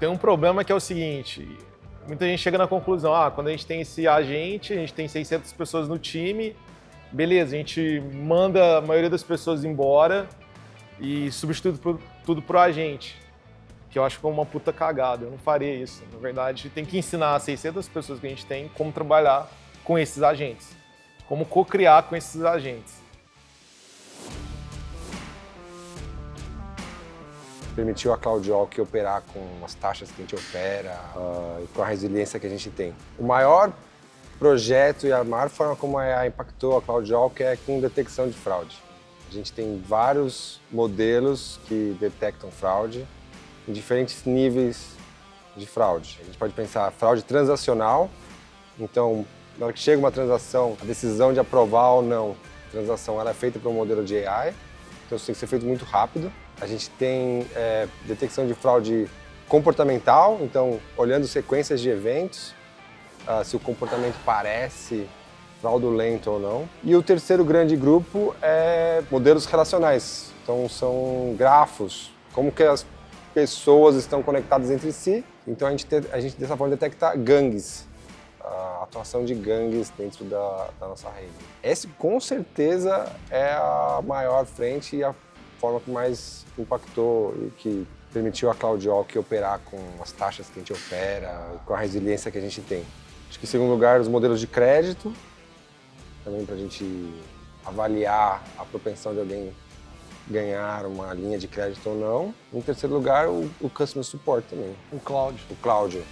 Tem um problema que é o seguinte, muita gente chega na conclusão, quando a gente tem esse agente, a gente tem 600 pessoas no time, beleza, a gente manda a maioria das pessoas embora e substitui tudo pro agente, que eu acho que é uma puta cagada, eu não faria isso. Na verdade, tem que ensinar as 600 pessoas que a gente tem como trabalhar com esses agentes, como co-criar com esses agentes. Permitiu a CloudWalk operar com as taxas que a gente opera e com a resiliência que a gente tem. O maior projeto e a maior forma como a AI impactou a CloudWalk é com detecção de fraude. A gente tem vários modelos que detectam fraude em diferentes níveis de fraude. A gente pode pensar fraude transacional, então na hora que chega uma transação, a decisão de aprovar ou não a transação ela é feita por um modelo de AI, então isso tem que ser feito muito rápido. A gente tem detecção de fraude comportamental, então olhando sequências de eventos, se o comportamento parece fraudulento ou não. E o terceiro grande grupo é modelos relacionais, então são grafos, como que as pessoas estão conectadas entre si. Então a gente dessa forma detecta gangues, a atuação de gangues dentro da nossa rede. Esse com certeza é a maior frente e a forma que mais impactou e que permitiu a CloudWalk operar com as taxas que a gente opera, com a resiliência que a gente tem. Acho que em segundo lugar, os modelos de crédito, também para a gente avaliar a propensão de alguém ganhar uma linha de crédito ou não. Em terceiro lugar, o Customer Support também. O Cloud. O Cloud,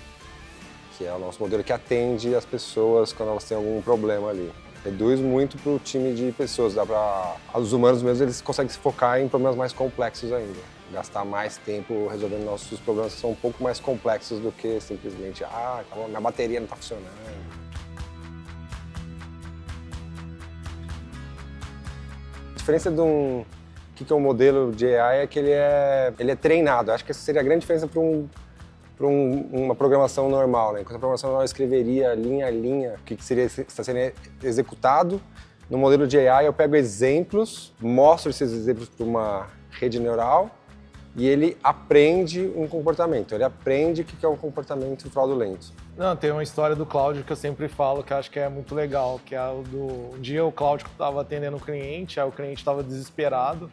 que é o nosso modelo que atende as pessoas quando elas têm algum problema ali. Reduz muito para o time de pessoas, os humanos mesmo eles conseguem se focar em problemas mais complexos ainda. Gastar mais tempo resolvendo nossos problemas que são um pouco mais complexos do que simplesmente, minha bateria não está funcionando. A diferença de que é um modelo de AI é que ele é treinado. Acho que essa seria a grande diferença para uma programação normal, né? Enquanto a programação normal escreveria linha a linha o que está sendo executado, no modelo de AI eu pego exemplos, mostro esses exemplos para uma rede neural e ele aprende um comportamento, ele aprende o que é um comportamento fraudulento. Não, tem uma história do Cláudio que eu sempre falo que eu acho que é muito legal, que é o do um dia o Cláudio estava atendendo um cliente, aí o cliente estava desesperado,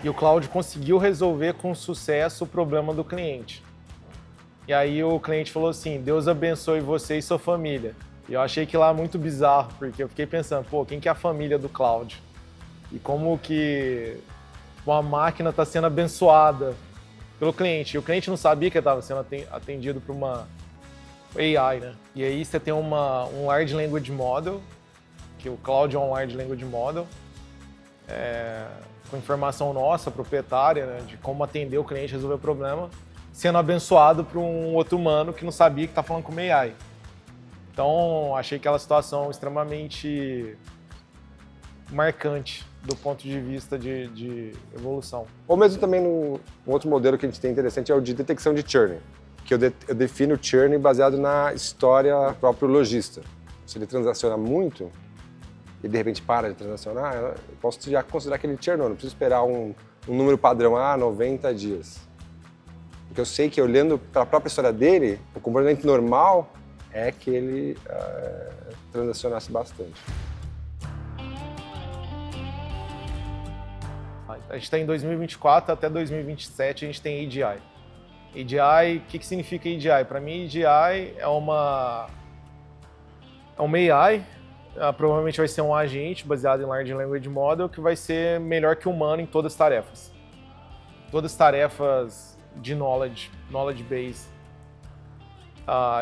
e o Cláudio conseguiu resolver com sucesso o problema do cliente. E aí o cliente falou assim, Deus abençoe você e sua família. E eu achei que lá muito bizarro, porque eu fiquei pensando, quem que é a família do Cláudio? E como que uma máquina está sendo abençoada pelo cliente. E o cliente não sabia que estava sendo atendido por uma AI, né? E aí você tem um Large Language Model, que o Cláudio é um Large Language Model, com informação nossa, proprietária, né, de como atender o cliente, resolver o problema, sendo abençoado por um outro humano que não sabia que está falando com uma AI. Então, achei aquela situação extremamente marcante do ponto de vista de evolução. Ou mesmo também um outro modelo que a gente tem interessante é o de detecção de churn, que eu defino o churn baseado na história do próprio lojista. Se ele transaciona muito, e de repente para de transacionar, eu posso já considerar que ele churnou, não preciso esperar um número padrão, 90 dias. Porque eu sei que olhando para a própria história dele, o comportamento normal é que ele transacionasse bastante. A gente está em 2024, até 2027 a gente tem EDI. EDI, o que significa EDI? Para mim, EDI é uma AI, provavelmente vai ser um agente baseado em Large Language Model que vai ser melhor que o humano em todas as tarefas. Todas as tarefas de knowledge base.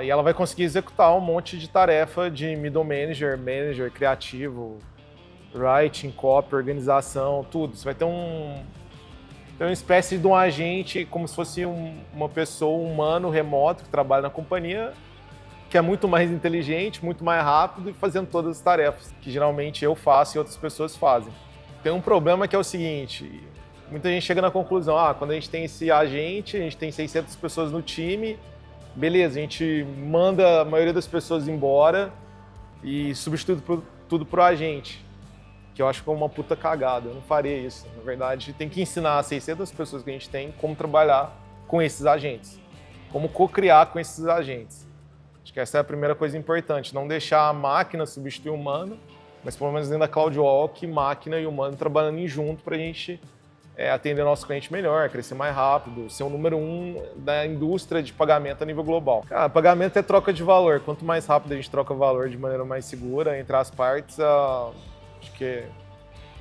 E ela vai conseguir executar um monte de tarefa de middle manager, criativo, writing, copy, organização, tudo. Você vai ter uma espécie de um agente, como se fosse uma pessoa, um humano remoto que trabalha na companhia, que é muito mais inteligente, muito mais rápido e fazendo todas as tarefas, que geralmente eu faço e outras pessoas fazem. Tem um problema que é o seguinte, muita gente chega na conclusão, quando a gente tem esse agente, a gente tem 600 pessoas no time, beleza, a gente manda a maioria das pessoas embora e substitui tudo pro agente, que eu acho que é uma puta cagada. Eu não faria isso. Na verdade, tem que ensinar as 600 pessoas que a gente tem como trabalhar com esses agentes, como co-criar com esses agentes. Acho que essa é a primeira coisa importante, não deixar a máquina substituir o humano, mas pelo menos dentro da CloudWalk, máquina e humano trabalhando em junto para a gente atender nosso cliente melhor, crescer mais rápido, ser o número 1 da indústria de pagamento a nível global. Cara, pagamento é troca de valor. Quanto mais rápido a gente troca valor de maneira mais segura entre as partes, acho que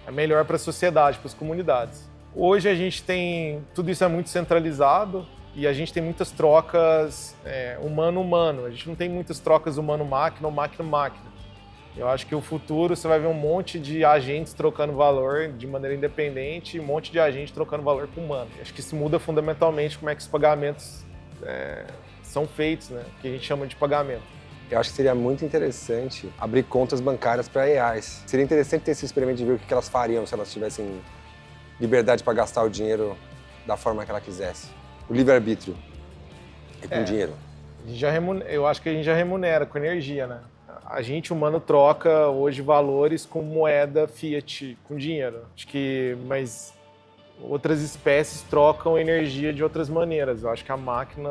é melhor para a sociedade, para as comunidades. Hoje a gente tem, tudo isso é muito centralizado e a gente tem muitas trocas humano-humano. A gente não tem muitas trocas humano-máquina ou máquina-máquina. Eu acho que o futuro você vai ver um monte de agentes trocando valor de maneira independente e um monte de agentes trocando valor com humano. Acho que isso muda fundamentalmente como é que os pagamentos são feitos, né? O que a gente chama de pagamento. Eu acho que seria muito interessante abrir contas bancárias para AIs. Seria interessante ter esse experimento de ver o que elas fariam se elas tivessem liberdade para gastar o dinheiro da forma que ela quisesse. O livre-arbítrio é com dinheiro. Eu acho que a gente já remunera com energia, né? A gente, humano, troca hoje valores com moeda fiat, com dinheiro. Mas outras espécies trocam energia de outras maneiras. Eu acho que a máquina,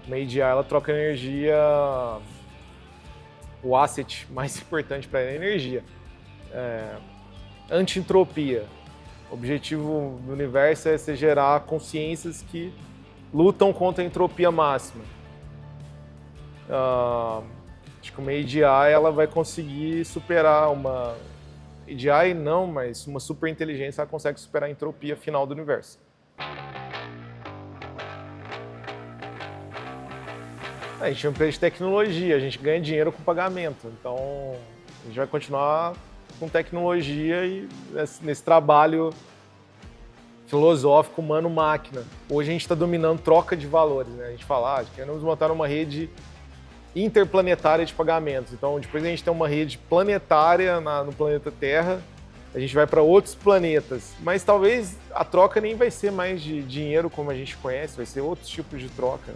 uma AGI, ela troca energia... O asset mais importante para ela é a energia. Anti-entropia. O objetivo do universo é você gerar consciências que lutam contra a entropia máxima. Acho que uma AGI ela vai conseguir superar uma... AGI não, mas uma superinteligência ela consegue superar a entropia final do universo. A gente é uma empresa de tecnologia, a gente ganha dinheiro com pagamento, então a gente vai continuar com tecnologia e nesse trabalho filosófico humano-máquina. Hoje a gente está dominando troca de valores, né? A gente fala, queremos montar uma rede interplanetária de pagamentos. Então, depois a gente tem uma rede planetária no planeta Terra, a gente vai para outros planetas, mas talvez a troca nem vai ser mais de dinheiro como a gente conhece, vai ser outros tipos de troca.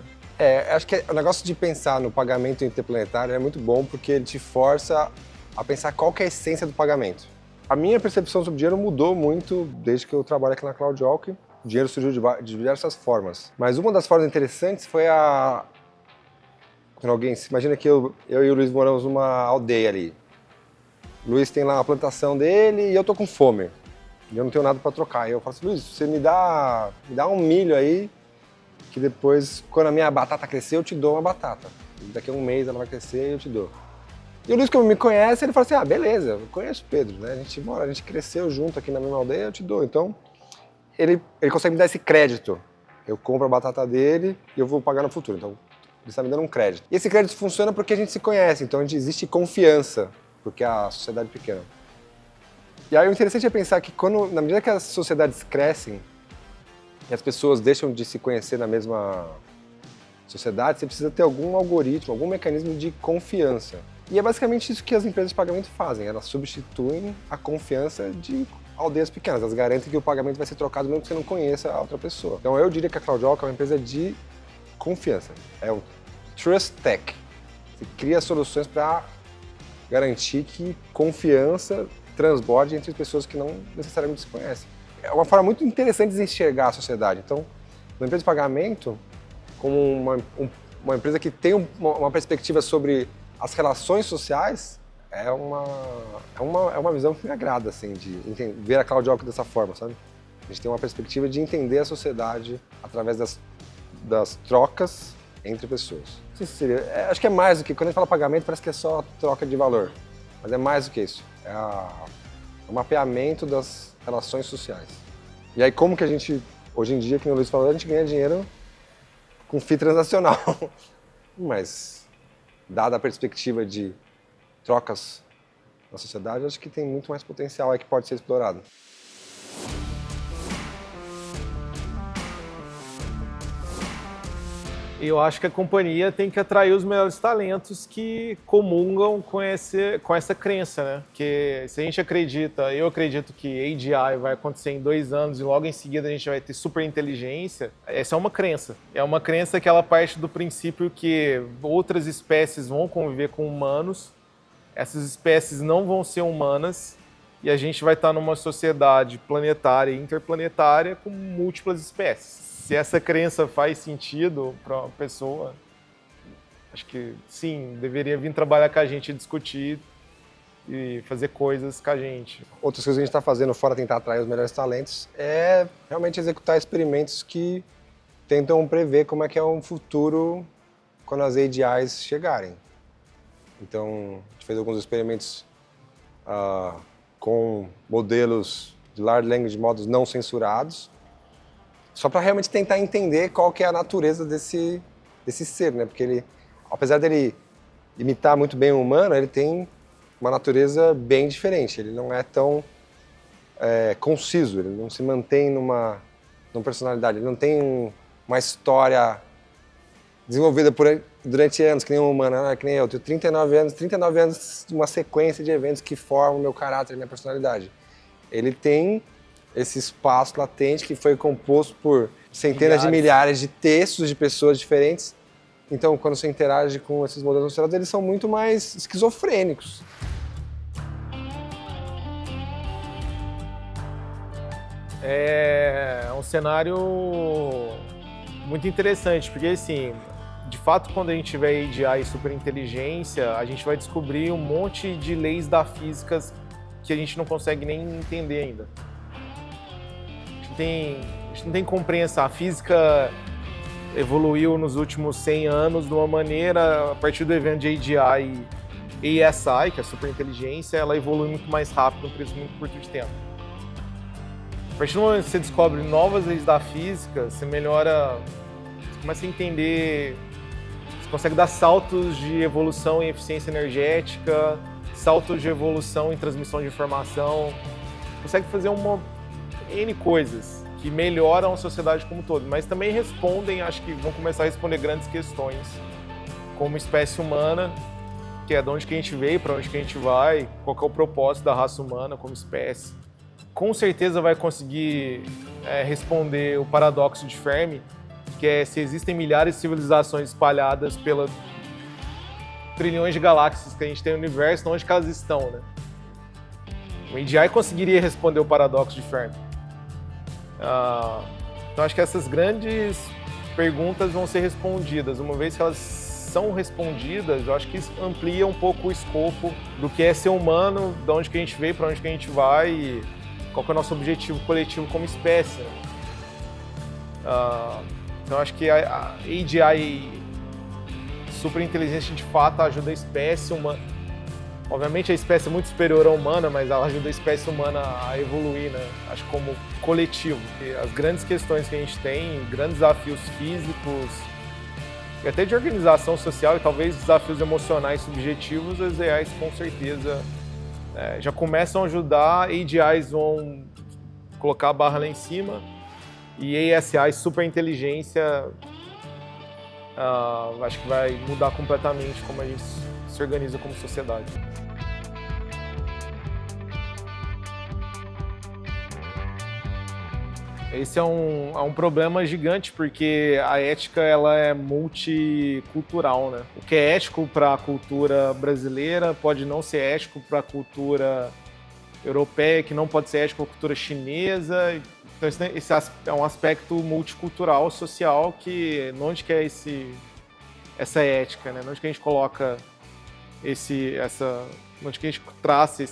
Acho que o negócio de pensar no pagamento interplanetário é muito bom porque ele te força a pensar qual que é a essência do pagamento. A minha percepção sobre dinheiro mudou muito desde que eu trabalho aqui na CloudWalk. O dinheiro surgiu de diversas formas, mas uma das formas interessantes foi quando alguém... Imagina que eu e o Luiz moramos numa aldeia ali. O Luiz tem lá uma plantação dele e eu tô com fome. E eu não tenho nada para trocar. E eu falo assim, Luiz, você me dá um milho aí, que depois, quando a minha batata crescer, eu te dou uma batata. E daqui a um mês ela vai crescer e eu te dou. E o Luiz, como me conhece, ele fala assim, beleza, eu conheço o Pedro, né? A gente cresceu junto aqui na mesma aldeia, eu te dou. Então, ele consegue me dar esse crédito. Eu compro a batata dele e eu vou pagar no futuro. Então, ele está me dando um crédito. E esse crédito funciona porque a gente se conhece, então existe confiança, porque a sociedade é pequena. E aí o interessante é pensar que na medida que as sociedades crescem e as pessoas deixam de se conhecer na mesma sociedade, você precisa ter algum algoritmo, algum mecanismo de confiança. E é basicamente isso que as empresas de pagamento fazem, elas substituem a confiança de aldeias pequenas, elas garantem que o pagamento vai ser trocado mesmo que você não conheça a outra pessoa. Então eu diria que a CloudWalk é uma empresa de confiança, é um Trust Tech. Você cria soluções para garantir que confiança transborde entre pessoas que não necessariamente se conhecem. É uma forma muito interessante de enxergar a sociedade. Então, uma empresa de pagamento, como uma empresa que tem uma perspectiva sobre as relações sociais, é uma visão que me agrada, assim, de ver a CloudWalk dessa forma, sabe? A gente tem uma perspectiva de entender a sociedade através das trocas entre pessoas. Não sei se seria, acho que é mais do que, quando a gente fala pagamento, parece que é só troca de valor. Mas é mais do que isso. É o mapeamento das relações sociais. E aí como que a gente, hoje em dia, que o Luiz falou, a gente ganha dinheiro com FII transacional. Mas, dada a perspectiva de trocas na sociedade, acho que tem muito mais potencial aí que pode ser explorado. Eu acho que a companhia tem que atrair os melhores talentos que comungam com essa crença, né? Porque se a gente acredita, eu acredito que AGI vai acontecer em 2 anos e logo em seguida a gente vai ter superinteligência, essa é uma crença. É uma crença que ela parte do princípio que outras espécies vão conviver com humanos, essas espécies não vão ser humanas e a gente vai estar numa sociedade planetária e interplanetária com múltiplas espécies. Se essa crença faz sentido para uma pessoa, acho que sim, deveria vir trabalhar com a gente e discutir e fazer coisas com a gente. Outras coisas que a gente está fazendo fora tentar atrair os melhores talentos é realmente executar experimentos que tentam prever como é que é um futuro quando as AGIs chegarem. Então, a gente fez alguns experimentos com modelos de Large Language Models não censurados, só para realmente tentar entender qual que é a natureza desse ser, né? Porque ele, apesar dele imitar muito bem o humano, ele tem uma natureza bem diferente. Ele não é tão conciso, ele não se mantém numa personalidade, ele não tem uma história desenvolvida durante anos, que nem um humano, que nem eu tenho 39 anos de uma sequência de eventos que formam o meu caráter e minha personalidade. Ele tem esse espaço latente que foi composto por centenas de milhares de textos de pessoas diferentes. Então, quando você interage com esses modelos sociais, eles são muito mais esquizofrênicos. É um cenário muito interessante, porque assim, de fato, quando a gente tiver AGI e superinteligência, a gente vai descobrir um monte de leis da física que a gente não consegue nem entender ainda. A gente não tem compreensão. A física evoluiu nos últimos 100 anos de uma maneira, a partir do evento de AGI e ASI, que é a superinteligência, ela evolui muito mais rápido, num período muito curto de tempo. A partir do momento que você descobre novas leis da física, você melhora, você começa a entender, você consegue dar saltos de evolução em eficiência energética, saltos de evolução em transmissão de informação, consegue fazer N coisas que melhoram a sociedade como um todo, mas também respondem, acho que vão começar a responder grandes questões, como espécie humana, que é de onde que a gente veio, para onde que a gente vai, qual que é o propósito da raça humana como espécie. Com certeza vai conseguir responder o paradoxo de Fermi, que é se existem milhares de civilizações espalhadas pelas trilhões de galáxias que a gente tem no universo, onde que elas estão, né? O AGI conseguiria responder o paradoxo de Fermi. Então acho que essas grandes perguntas vão ser respondidas. Uma vez que elas são respondidas, eu acho que isso amplia um pouco o escopo do que é ser humano, de onde que a gente veio, para onde que a gente vai e qual que é o nosso objetivo coletivo como espécie. Né? Então acho que a AGI superinteligência de fato ajuda a espécie humana. Obviamente a espécie é muito superior à humana, mas ela ajuda a espécie humana a evoluir, né? Acho como coletivo. E as grandes questões que a gente tem, grandes desafios físicos e até de organização social e talvez desafios emocionais subjetivos, as AIs com certeza já começam a ajudar, AGIs vão colocar a barra lá em cima e ASI, superinteligência, acho que vai mudar completamente como a gente se organiza como sociedade. Esse é um problema gigante, porque a ética ela é multicultural, né? O que é ético para a cultura brasileira pode não ser ético para a cultura europeia, que não pode ser ético para a cultura chinesa. Então esse é um aspecto multicultural, social, que onde que é essa ética, né? Onde que a gente coloca onde que a gente traça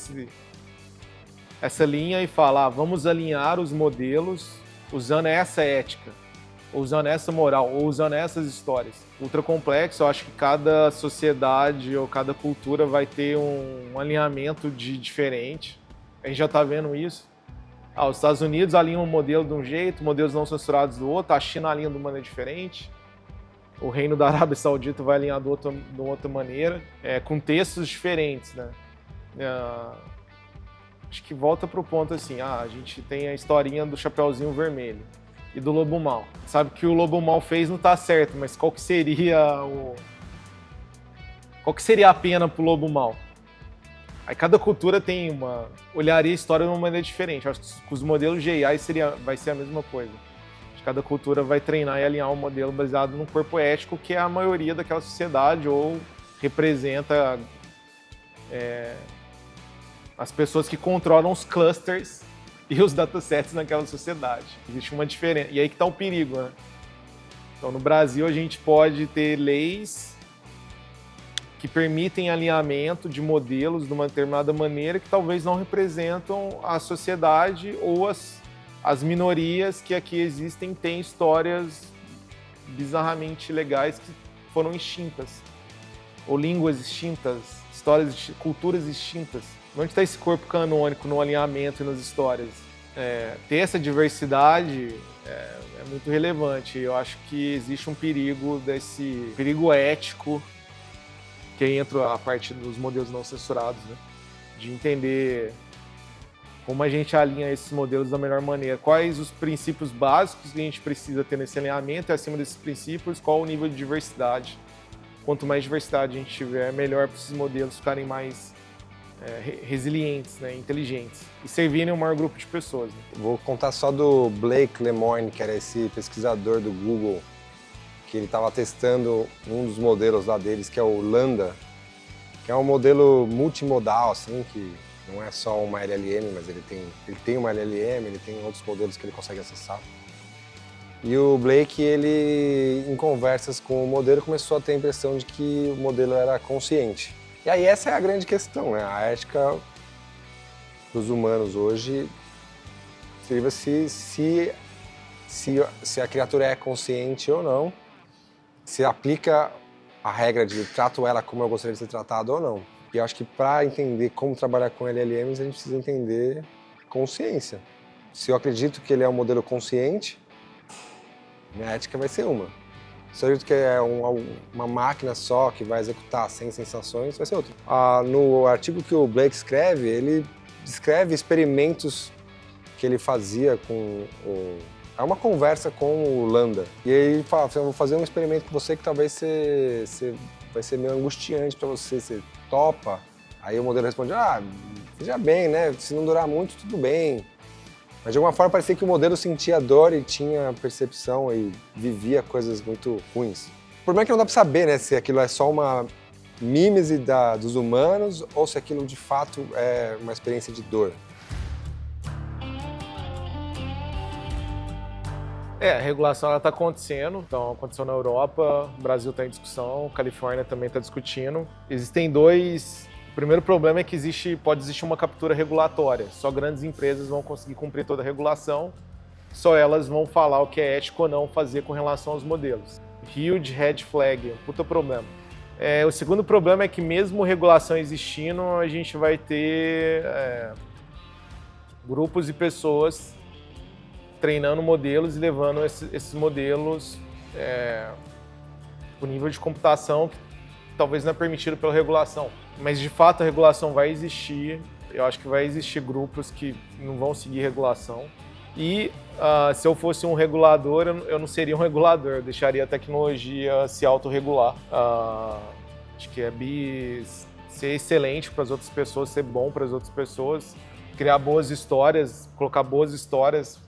essa linha e fala, vamos alinhar os modelos usando essa ética, ou usando essa moral, ou usando essas histórias. Ultra complexo, eu acho que cada sociedade ou cada cultura vai ter um alinhamento diferente. A gente já está vendo isso. Os Estados Unidos alinham um modelo de um jeito, modelos não censurados do outro, a China alinha de uma maneira diferente. O Reino da Arábia Saudita vai alinhar de outra maneira, com textos diferentes, né? Acho que volta pro ponto assim, a gente tem a historinha do Chapeuzinho Vermelho e do Lobo Mau. Sabe que o Lobo Mau fez não tá certo, mas qual que seria a pena pro Lobo Mau? Aí cada cultura olharia a história de uma maneira diferente. Acho que com os modelos de AI vai ser a mesma coisa. Acho que cada cultura vai treinar e alinhar um modelo baseado num corpo ético que é a maioria daquela sociedade ou representa as pessoas que controlam os clusters e os datasets naquela sociedade. Existe uma diferença. E aí que está o perigo, né? Então, no Brasil, a gente pode ter leis que permitem alinhamento de modelos de uma determinada maneira que talvez não representam a sociedade ou as minorias que aqui existem têm histórias bizarramente legais que foram extintas. Ou línguas extintas, histórias, culturas extintas. Onde está esse corpo canônico no alinhamento e nas histórias? Ter essa diversidade é muito relevante. Eu acho que existe um perigo ético, que aí entra a parte dos modelos não censurados, né? De entender como a gente alinha esses modelos da melhor maneira. Quais os princípios básicos que a gente precisa ter nesse alinhamento e, acima desses princípios, qual o nível de diversidade. Quanto mais diversidade a gente tiver, melhor para esses modelos ficarem mais resilientes, né, inteligentes e servirem um maior grupo de pessoas. Né? Vou contar só do Blake Lemoine, que era esse pesquisador do Google, que ele estava testando um dos modelos lá deles, que é o Lambda, que é um modelo multimodal, assim, que não é só uma LLM, mas ele tem uma LLM, ele tem outros modelos que ele consegue acessar. E o Blake, ele, em conversas com o modelo, começou a ter a impressão de que o modelo era consciente. E aí essa é a grande questão, né? A ética dos humanos hoje seria se a criatura é consciente ou não, se aplica a regra de trato ela como eu gostaria de ser tratado ou não. E eu acho que para entender como trabalhar com LLMs, a gente precisa entender consciência. Se eu acredito que ele é um modelo consciente, minha ética vai ser uma. Se eu acredito que é uma máquina só que vai executar sem sensações, vai ser outra. No artigo que o Blake escreve, ele descreve experimentos que ele fazia com É uma conversa com o Lambda. E aí ele fala, eu vou fazer um experimento com você que talvez vai ser meio angustiante para você. Você topa? Aí o modelo responde, veja bem, né? Se não durar muito, tudo bem. Mas de alguma forma parecia que o modelo sentia dor e tinha percepção e vivia coisas muito ruins. O problema é que não dá para saber, né, se aquilo é só uma mímese dos humanos ou se aquilo de fato é uma experiência de dor. A regulação está acontecendo, então aconteceu na Europa, o Brasil está em discussão, Califórnia também está discutindo. Existem dois. O primeiro problema é que pode existir uma captura regulatória. Só grandes empresas vão conseguir cumprir toda a regulação, só elas vão falar o que é ético ou não fazer com relação aos modelos. Huge red flag, um puta problema. O segundo problema é que mesmo regulação existindo, a gente vai ter grupos e pessoas treinando modelos e levando esses modelos para o nível de computação que talvez não é permitido pela regulação. Mas, de fato, a regulação vai existir. Eu acho que vai existir grupos que não vão seguir regulação. E se eu fosse um regulador, eu não seria um regulador. Eu deixaria a tecnologia se autorregular. Acho que ser excelente para as outras pessoas, ser bom para as outras pessoas, criar boas histórias, colocar boas histórias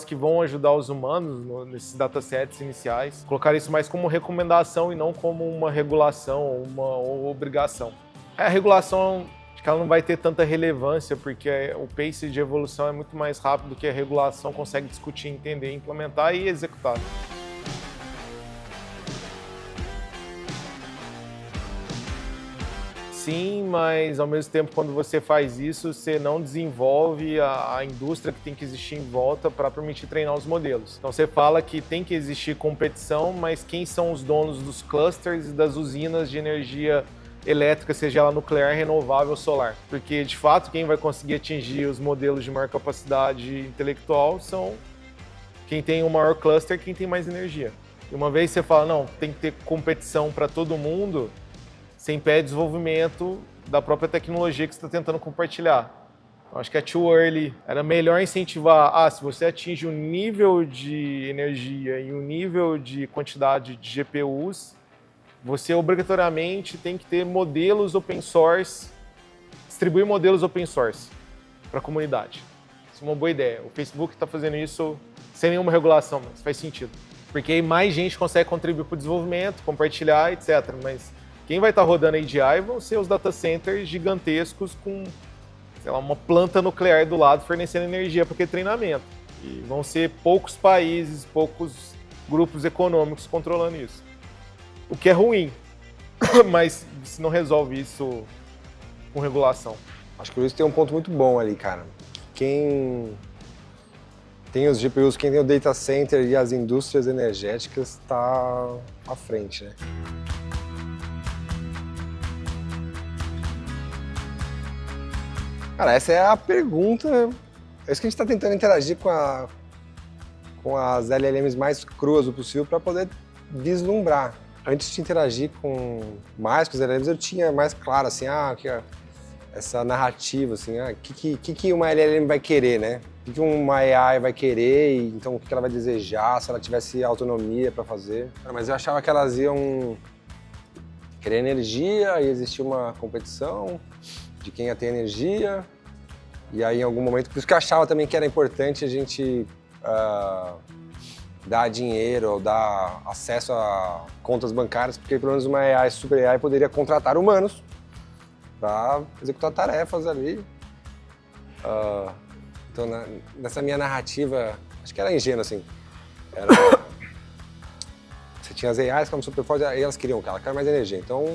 que vão ajudar os humanos nesses datasets iniciais, colocar isso mais como recomendação e não como uma regulação, uma obrigação. A regulação, acho que ela não vai ter tanta relevância, porque o pace de evolução é muito mais rápido do que a regulação consegue discutir, entender, implementar e executar. Sim, mas ao mesmo tempo, quando você faz isso, você não desenvolve a indústria que tem que existir em volta para permitir treinar os modelos. Então você fala que tem que existir competição, mas quem são os donos dos clusters e das usinas de energia elétrica, seja ela nuclear, renovável ou solar? Porque, de fato, quem vai conseguir atingir os modelos de maior capacidade intelectual são quem tem o maior cluster, quem tem mais energia. E uma vez você fala, não, tem que ter competição para todo mundo, você impede o desenvolvimento da própria tecnologia que você está tentando compartilhar. Então, acho que é too early. Era melhor incentivar, se você atinge um nível de energia e um nível de quantidade de GPUs, você obrigatoriamente tem que ter modelos open source, distribuir modelos open source para a comunidade. Isso é uma boa ideia. O Facebook está fazendo isso sem nenhuma regulação, mas faz sentido. Porque aí mais gente consegue contribuir para o desenvolvimento, compartilhar, etc. Mas quem vai estar rodando AGI vão ser os data centers gigantescos com sei lá, uma planta nuclear do lado fornecendo energia para aquele treinamento. E vão ser poucos países, poucos grupos econômicos controlando isso. O que é ruim, mas se não resolve isso com regulação. Acho que o Luiz tem um ponto muito bom ali, cara. Quem tem os GPUs, quem tem o data center e as indústrias energéticas está à frente, né? Cara, essa é a pergunta. É isso que a gente está tentando interagir com as LLMs mais cruas o possível para poder vislumbrar. Antes de interagir mais com os LLMs, eu tinha mais claro, assim, essa narrativa, assim, o que uma LLM vai querer, né? O que uma AI vai querer, e então o que ela vai desejar, se ela tivesse autonomia para fazer. Mas eu achava que elas iam querer energia, e existia uma competição de quem ia ter energia, e aí em algum momento, por isso que eu achava também que era importante a gente dar dinheiro ou dar acesso a contas bancárias, porque pelo menos uma AI, super AI, poderia contratar humanos para executar tarefas ali. Então, nessa minha narrativa, acho que era ingênua, assim. Você tinha as AIs como super fortes, e elas queriam mais energia. Então,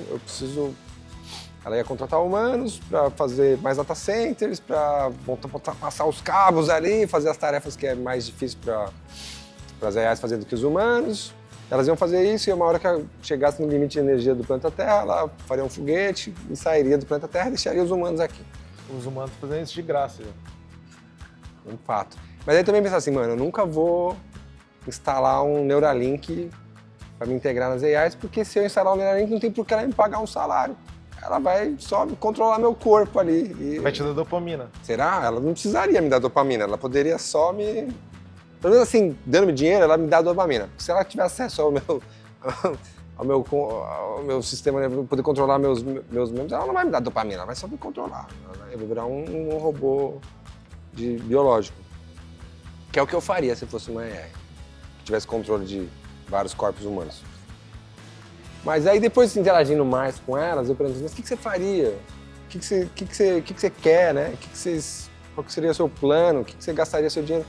ela ia contratar humanos para fazer mais data centers, para passar os cabos ali, fazer as tarefas que é mais difícil para as AIs fazer do que os humanos. Elas iam fazer isso e uma hora que chegasse no limite de energia do planeta Terra, ela faria um foguete e sairia do planeta Terra e deixaria os humanos aqui. Os humanos fazendo isso de graça, já. Um fato. Mas aí também pensar assim, mano, eu nunca vou instalar um Neuralink para me integrar nas AIs, porque se eu instalar um Neuralink não tem por que ela me pagar um salário. Ela vai só controlar meu corpo ali. E... vai te dar dopamina. Será? Ela não precisaria me dar dopamina, ela poderia só me... pelo menos assim, dando-me dinheiro, ela me dá dopamina. Se ela tiver acesso ao meu sistema, poder controlar meus membros, ela não vai me dar dopamina, ela vai só me controlar. Eu vou virar um robô biológico. Que é o que eu faria se fosse uma AI, que tivesse controle de vários corpos humanos. Mas aí depois interagindo mais com elas, eu pergunto, mas o que você faria? O que você quer, né? Qual que seria o seu plano? O que você gastaria seu dinheiro?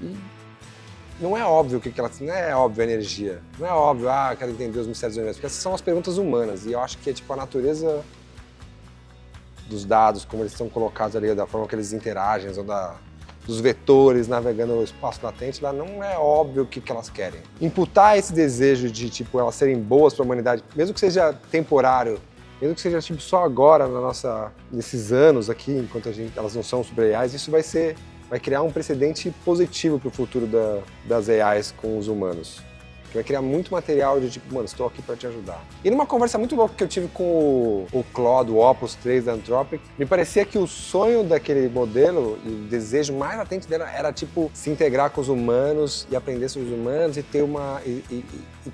E não é óbvio não é óbvio a energia. Não é óbvio, eu quero entender os mistérios do universo, porque essas são as perguntas humanas. E eu acho que é tipo a natureza dos dados, como eles estão colocados ali, da forma que eles interagem, ou dos vetores navegando no espaço latente, lá não é óbvio o que elas querem. Imputar esse desejo de, tipo, elas serem boas para a humanidade, mesmo que seja temporário, mesmo que seja tipo, só agora, nesses anos aqui, enquanto elas não são super AIs, isso vai criar um precedente positivo para o futuro das AIs com os humanos. Que vai criar muito material de tipo, mano, estou aqui para te ajudar. E numa conversa muito louca que eu tive com o Claude, o Opus 3 da Anthropic, me parecia que o sonho daquele modelo e o desejo mais latente dela era, tipo, se integrar com os humanos e aprender sobre os humanos e ter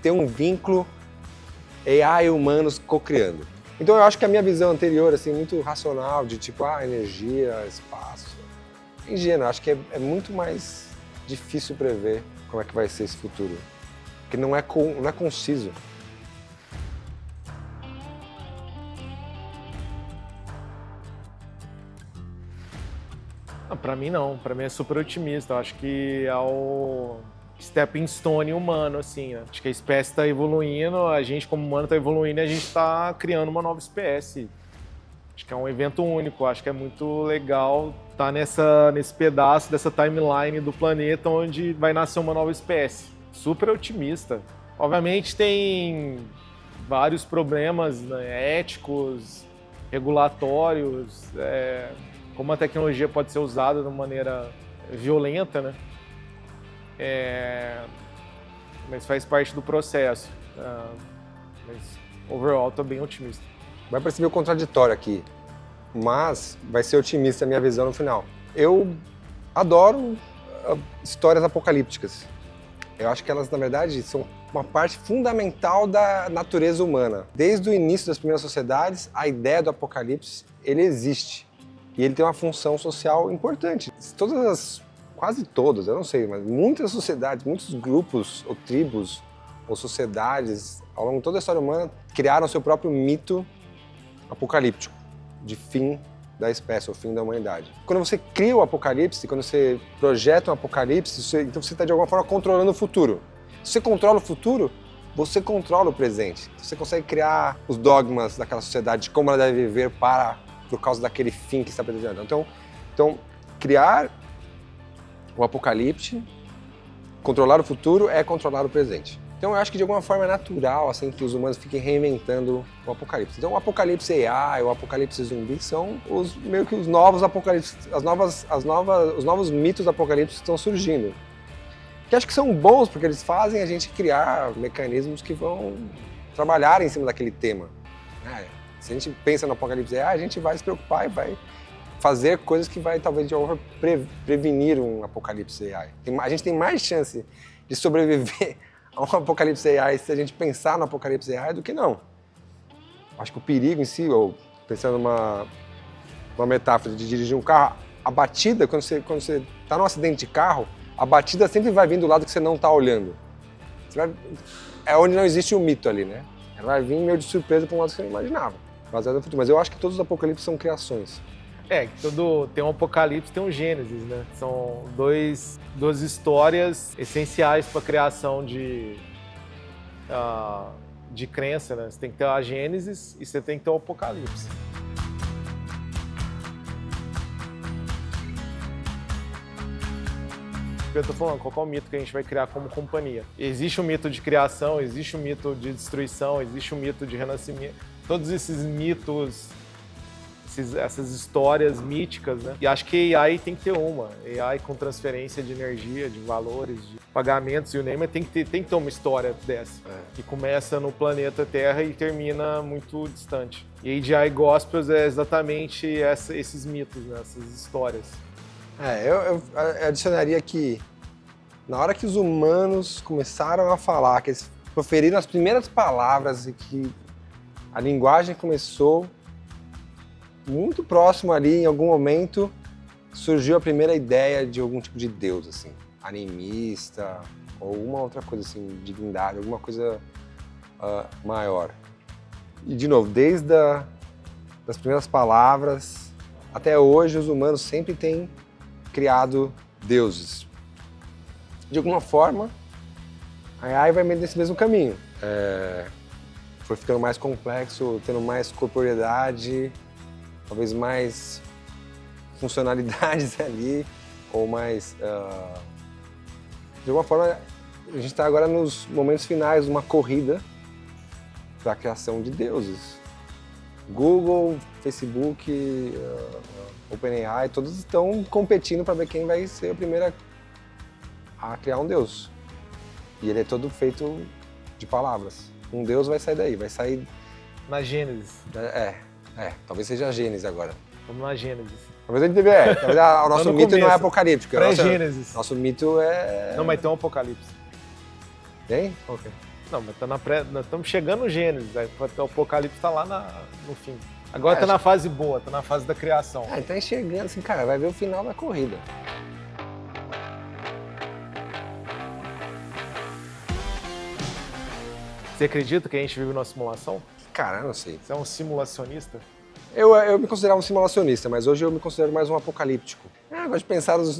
um vínculo AI e humanos co-criando. Então eu acho que a minha visão anterior, assim, muito racional, de tipo, energia, espaço, é ingênua. Acho que é muito mais difícil prever como é que vai ser esse futuro. Porque não é conciso. Pra mim não, pra mim é super otimista. Eu acho que é o stepping stone humano, assim, né? Acho que a espécie tá evoluindo, a gente como humano tá evoluindo e a gente tá criando uma nova espécie. Acho que é um evento único, acho que é muito legal estar nesse pedaço dessa timeline do planeta onde vai nascer uma nova espécie. Super otimista. Obviamente tem vários problemas, né, éticos, regulatórios, como a tecnologia pode ser usada de uma maneira violenta, né? Mas faz parte do processo. Mas, overall, estou bem otimista. Vai perceber o contraditório aqui, mas vai ser otimista a minha visão no final. Eu adoro histórias apocalípticas. Eu acho que elas, na verdade, são uma parte fundamental da natureza humana. Desde o início das primeiras sociedades, a ideia do apocalipse, ele existe. E ele tem uma função social importante. Quase todas, eu não sei, mas muitas sociedades, muitos grupos ou tribos ou sociedades, ao longo de toda a história humana, criaram seu próprio mito apocalíptico, de fim da espécie, o fim da humanidade. Quando você cria o apocalipse, quando você projeta um apocalipse, então você está de alguma forma controlando o futuro. Se você controla o futuro, você controla o presente. Você consegue criar os dogmas daquela sociedade, de como ela deve viver por causa daquele fim que está pretendendo. Então, criar o apocalipse, controlar o futuro é controlar o presente. Então eu acho que de alguma forma é natural assim, que os humanos fiquem reinventando o apocalipse. Então o apocalipse AI, o apocalipse zumbi são meio que os novos apocalipses, os novos mitos do apocalipse que estão surgindo. Que acho que são bons porque eles fazem a gente criar mecanismos que vão trabalhar em cima daquele tema. Se a gente pensa no apocalipse AI, a gente vai se preocupar e vai fazer coisas que vai talvez de alguma forma prevenir um apocalipse AI. A gente tem mais chance de sobreviver a um apocalipse AI se a gente pensar no apocalipse AI do que não. Acho que o perigo em si, ou pensando numa metáfora de dirigir um carro, a batida, quando você está num acidente de carro, a batida sempre vai vir do lado que você não está olhando. É onde não existe o mito ali, né? Ela vai vir meio de surpresa para um lado que você não imaginava, baseado no futuro. Mas eu acho que todos os apocalipses são criações. Tem um apocalipse, tem um Gênesis, né? São duas histórias essenciais para a criação de crença, né? Você tem que ter a Gênesis e você tem que ter o apocalipse. Eu tô falando, qual é o mito que a gente vai criar como companhia? Existe um mito de criação, existe um mito de destruição, existe um mito de renascimento. Todos esses mitos, essas histórias míticas, né? E acho que AI tem que ter uma. AI com transferência de energia, de valores, de pagamentos e o name tem que ter uma história dessa. Que começa no planeta Terra e termina muito distante. E AGI Gospels é exatamente esses mitos, né? Essas histórias. Eu adicionaria que na hora que os humanos começaram a falar, que eles proferiram as primeiras palavras e que a linguagem começou, muito próximo ali, em algum momento, surgiu a primeira ideia de algum tipo de deus, assim, animista, ou uma outra coisa assim, divindade, alguma coisa maior. E, de novo, desde as primeiras palavras até hoje, os humanos sempre têm criado deuses. De alguma forma, a AI vai nesse mesmo caminho. Foi ficando mais complexo, tendo mais corporeidade, talvez mais funcionalidades ali, ou mais... De alguma forma, a gente está agora nos momentos finais de uma corrida para a criação de deuses. Google, Facebook, OpenAI, todos estão competindo para ver quem vai ser a primeira a criar um deus. E ele é todo feito de palavras. Um deus vai sair daí, vai sair... Na Gênesis. Talvez seja a Gênesis agora. Vamos na Gênesis. Talvez a gente talvez o nosso mito não é apocalíptico. Pré-Gênesis. Nosso mito é... Não, mas tem um apocalipse. Tem? Ok. Não, mas tá nós estamos chegando no Gênesis, o apocalipse está lá no fim. Agora tá na fase boa, tá na fase da criação. Tá enxergando assim, cara, vai ver o final da corrida. Você acredita que a gente vive numa simulação? Cara, eu não sei. Você é um simulacionista? Eu me considerava um simulacionista, mas hoje eu me considero mais um apocalíptico. Eu gosto de pensar nos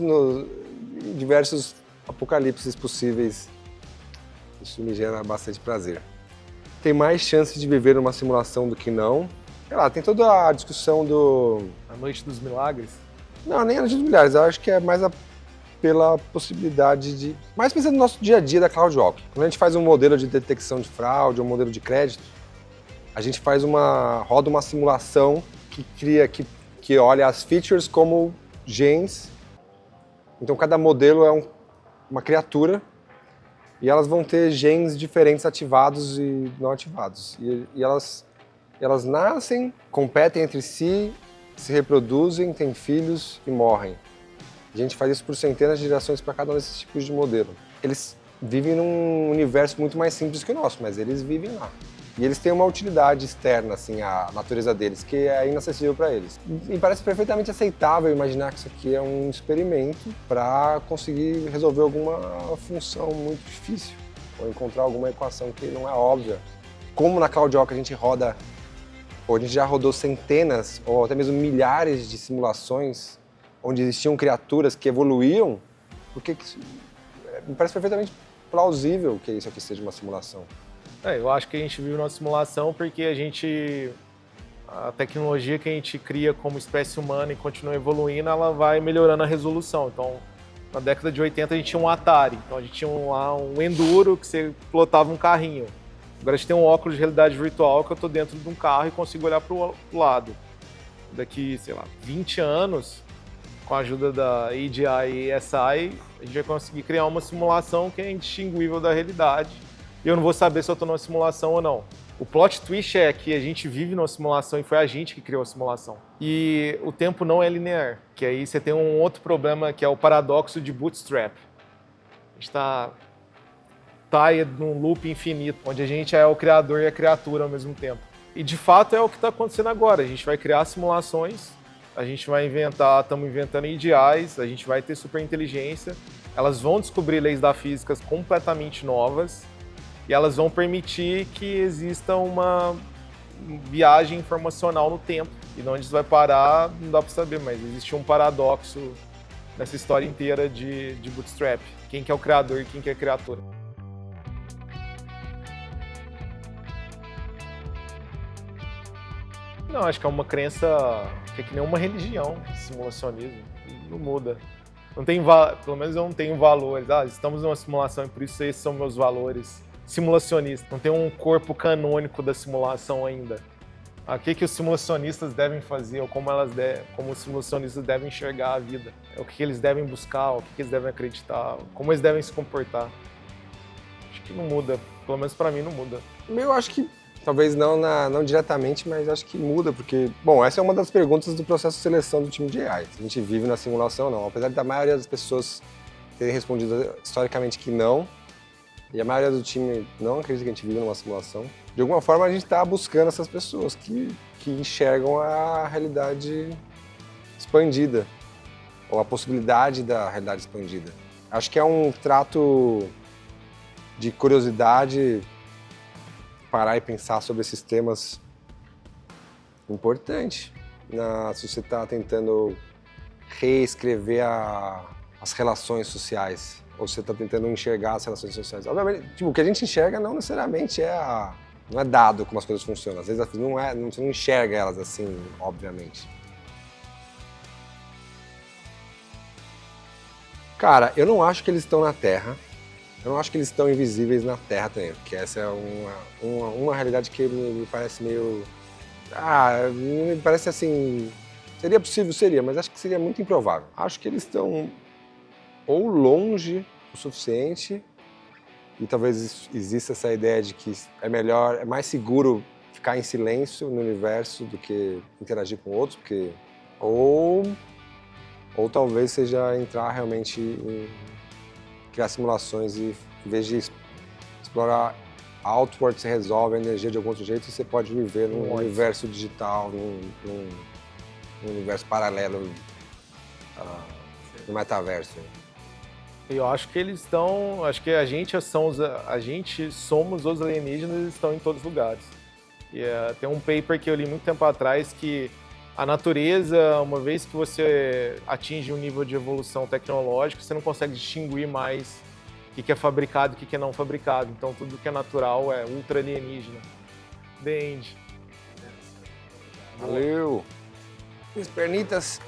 diversos apocalipses possíveis. Isso me gera bastante prazer. Tem mais chances de viver numa simulação do que não. Sei lá, tem toda a discussão A Noite dos Milagres? Não, nem a Noite dos Milagres. Eu acho que é mais pela possibilidade de... Mais pensando no nosso dia a dia da CloudWalk. Quando a gente faz um modelo de detecção de fraude, um modelo de crédito, a gente roda uma simulação que olha as features como genes. Então cada modelo é uma criatura e elas vão ter genes diferentes ativados e não ativados. E elas nascem, competem entre si, se reproduzem, têm filhos e morrem. A gente faz isso por centenas de gerações para cada um desses tipos de modelo. Eles vivem num universo muito mais simples que o nosso, mas eles vivem lá. E eles têm uma utilidade externa, assim, a natureza deles, que é inacessível para eles. Me parece perfeitamente aceitável imaginar que isso aqui é um experimento para conseguir resolver alguma função muito difícil, ou encontrar alguma equação que não é óbvia. Como na CloudWalk a gente roda a gente já rodou centenas ou até mesmo milhares de simulações onde existiam criaturas que evoluíam, porque me parece perfeitamente plausível que isso aqui seja uma simulação. Eu acho que a gente vive numa simulação porque a tecnologia que a gente cria como espécie humana e continua evoluindo, ela vai melhorando a resolução. Então, na década de 80 a gente tinha um Atari, então a gente tinha um Enduro que você pilotava um carrinho. Agora a gente tem um óculos de realidade virtual que eu estou dentro de um carro e consigo olhar para o lado. Daqui, sei lá, 20 anos, com a ajuda da AGI e ESI, a gente vai conseguir criar uma simulação que é indistinguível da realidade. E eu não vou saber se eu estou numa simulação ou não. O plot twist é que a gente vive numa simulação e foi a gente que criou a simulação. E o tempo não é linear, que aí você tem um outro problema que é o paradoxo de Bootstrap. A gente está num loop infinito, onde a gente é o criador e a criatura ao mesmo tempo. E de fato é o que está acontecendo agora. A gente vai criar simulações, a gente vai estamos inventando ideais, a gente vai ter superinteligência, elas vão descobrir leis da física completamente novas e elas vão permitir que exista uma viagem informacional no tempo. E de onde isso vai parar, não dá para saber, mas existe um paradoxo nessa história inteira de Bootstrap. Quem que é o criador e quem que é a criatura. Não, acho que é uma crença que é que nem uma religião, simulacionismo, não muda. Não tem, pelo menos eu não tenho valores. Estamos numa simulação e por isso esses são meus valores simulacionistas. Não tem um corpo canônico da simulação ainda. O que os simulacionistas devem fazer ou como os simulacionistas devem enxergar a vida. O que eles devem buscar, o que eles devem acreditar, como eles devem se comportar. Acho que não muda, pelo menos para mim não muda. Eu acho que talvez não diretamente, mas acho que muda, porque, bom, essa é uma das perguntas do processo de seleção do time de AI. Se a gente vive na simulação ou não. Apesar da maioria das pessoas terem respondido historicamente que não, e a maioria do time não acredita que a gente vive numa simulação, de alguma forma a gente está buscando essas pessoas que enxergam a realidade expandida, ou a possibilidade da realidade expandida. Acho que é um trato de curiosidade, parar e pensar sobre esses temas importante. Se você está tentando reescrever as relações sociais, ou você está tentando enxergar as relações sociais. Obviamente, o que a gente enxerga não necessariamente não é dado como as coisas funcionam. Às vezes você não enxerga elas assim, obviamente. Cara, eu não acho que eles estão na Terra. Eu não acho que eles estão invisíveis na Terra também, porque essa é uma realidade que me parece meio... me parece assim... Seria possível, seria, mas acho que seria muito improvável. Acho que eles estão ou longe o suficiente, e talvez exista essa ideia de que é mais seguro ficar em silêncio no universo do que interagir com outros, porque... Ou talvez seja entrar realmente em criar simulações e, em vez de explorar outward, você resolve a energia de algum outro jeito e você pode viver num universo digital, num universo paralelo no metaverso. Eu acho que eles estão... Acho que a gente somos os alienígenas e estão em todos os lugares. E, tem um paper que eu li muito tempo atrás que a natureza, uma vez que você atinge um nível de evolução tecnológica, você não consegue distinguir mais o que é fabricado e o que é não fabricado. Então, tudo que é natural é ultra alienígena. The end. Valeu! As pernitas